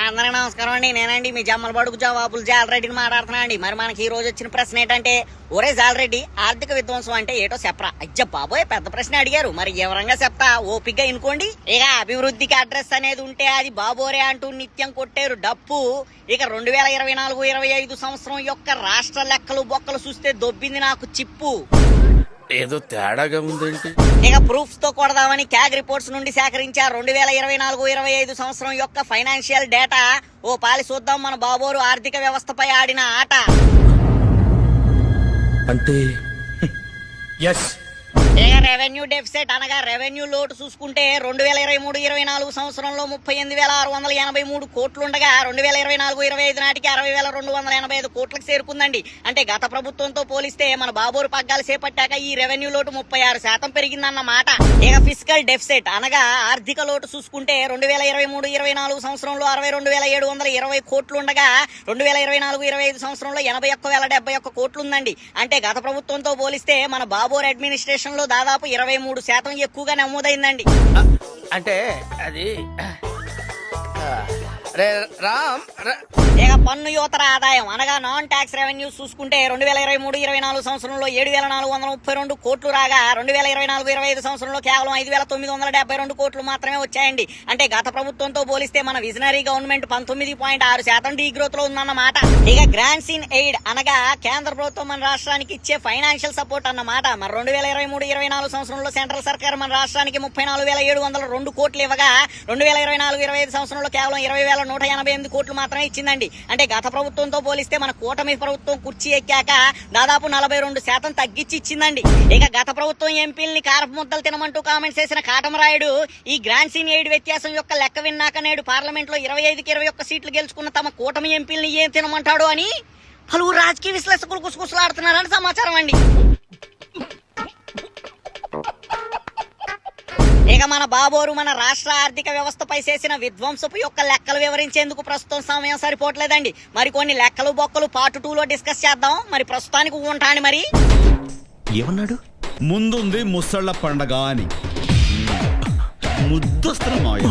అందరికీ నమస్కారం అండి. నేనండి మీ జమ్మల బడుగు జవాబులు జాలరెడ్డిని మాట్లాడుతున్నా అండి. మరి మనకి ఈ రోజు వచ్చిన ప్రశ్న ఏంటంటే, ఒరే జాలరెడ్డి, ఆర్థిక విధ్వంసం అంటే ఏటో చెప్పరా? అజ్జ బాబోయ్, పెద్ద ప్రశ్న అడిగారు. మరి వివరంగా చెప్తా, ఓపిగ్గా ఇనుకోండి. ఇక అభివృద్ధికి అడ్రస్ అనేది ఉంటే అది బాబోరే అంటూ నిత్యం కొట్టేరు డప్పు. ఇక 2024-25 సంవత్సరం యొక్క రాష్ట్ర లెక్కలు బొక్కలు చూస్తే దొబ్బింది నాకు చిప్పు. ఏదో తేడాగా ఉందేంటి? ఇక ప్రూఫ్స్ తో కొడదామని క్యాగ్ రిపోర్ట్స్ నుండి సేకరించా 2024-25 సంవత్సరం యొక్క ఫైనాన్షియల్ డేటా. ఓ పాలి చూద్దాం మన బాబోరు ఆర్థిక వ్యవస్థపై ఆడిన ఆట. అంటే ఇక రెవెన్యూ డెఫిసిట్ అనగా రెవెన్యూ లోటు చూసుకుంటే 2023-24 సంవత్సరంలో 38,683 కోట్లుండగా 2024-25 నాటికి 60,285 కోట్లకు చేరుకుందండి. అంటే గత ప్రభుత్వంతో పోలిస్తే మన బాబోరు పగ్గాలు చేపట్టాక ఈ రెవెన్యూ లోటు 36% పెరిగిందన్నమాట. ఇక ఫిజికల్ డెఫిసిట్ అనగా ఆర్థిక లోటు చూసుకుంటే 2023-24 సంవత్సరంలో 62,720 కోట్లుండగా 2024-25 సంవత్సరంలో 81,071 కోట్లుందండి. అంటే గత ప్రభుత్వంతో పోలిస్తే మన బాబోరు అడ్మినిస్ట్రేషన్ లో దాదాపు 23% ఎక్కువగా నమోదైందండి. అంటే అది రామ్ ఇక పన్ను యువతర ఆదాయం అనగా నాన్ ట్యాక్స్ రెవెన్యూ చూసుకుంటే 2023-24 సంవత్సరంలో 7,432 కోట్లు రాగా 2024-25 సంవత్సరంలో కేవలం 5,972 కోట్లు మాత్రమే వచ్చాయండి. అంటే గత ప్రభుత్వంతో పోలిస్తే మన విజనరీ గవర్నమెంట్ 19.6% డీ గ్రోత్ లో ఉందన్నమాట. ఇక గ్రాంట్స్ ఇన్ ఎయిడ్ అనగా కేంద్ర ప్రభుత్వం మన రాష్ట్రానికి ఇచ్చే ఫైనాన్షియల్ సపోర్ట్ అన్నమాట. మరి 2023-24 సంవత్సరంలో సెంట్రల్ సర్కార్ మన రాష్ట్రానికి 34,702 కోట్లు ఇవ్వగా 2024-25 సంవత్సరంలో కేవలం 20,188 కోట్లు మాత్రమే ఇచ్చిందండి. అంటే గత ప్రభుత్వంతో పోలిస్తే మన కూటమి ప్రభుత్వం కుర్చీ ఎక్కాక దాదాపు 42% తగ్గించి ఇచ్చిందండి. ఇక గత ప్రభుత్వం ఎంపీలని కారపు ముద్దలు తినమంటూ కామెంట్స్ చేసిన కాటమరాయుడు ఈ గ్రాంట్స్ ఇన్ ఎయిడ్ వ్యత్యాసం యొక్క లెక్క విన్నాక నేడు పార్లమెంట్ లో 25కి 21 సీట్లు గెలుచుకున్న తమ కూటమి ఎంపీలని ఏం తినమంటాడు అని పలువురు రాజకీయ విశ్లేషకులు గుసగుసలాడుతున్నారని సమాచారం అండి. ఇక మన బాబోరు మన రాష్ట్ర ఆర్థిక వ్యవస్థపై చేసిన విధ్వంసపు యొక్క లెక్కలు వివరించేందుకు ప్రస్తుతం సమయం సరిపోవట్లేదండి. మరి కొన్ని లెక్కలు బొక్కలు పార్ట్ 2లో డిస్కస్ చేద్దాం. మరి ప్రస్తుతానికి ఉంటాండి. మరి ఏమన్నాడు? ముందుంది ముసళ్ళ పండగ అని. ముద్దొస్తున్న మాయ.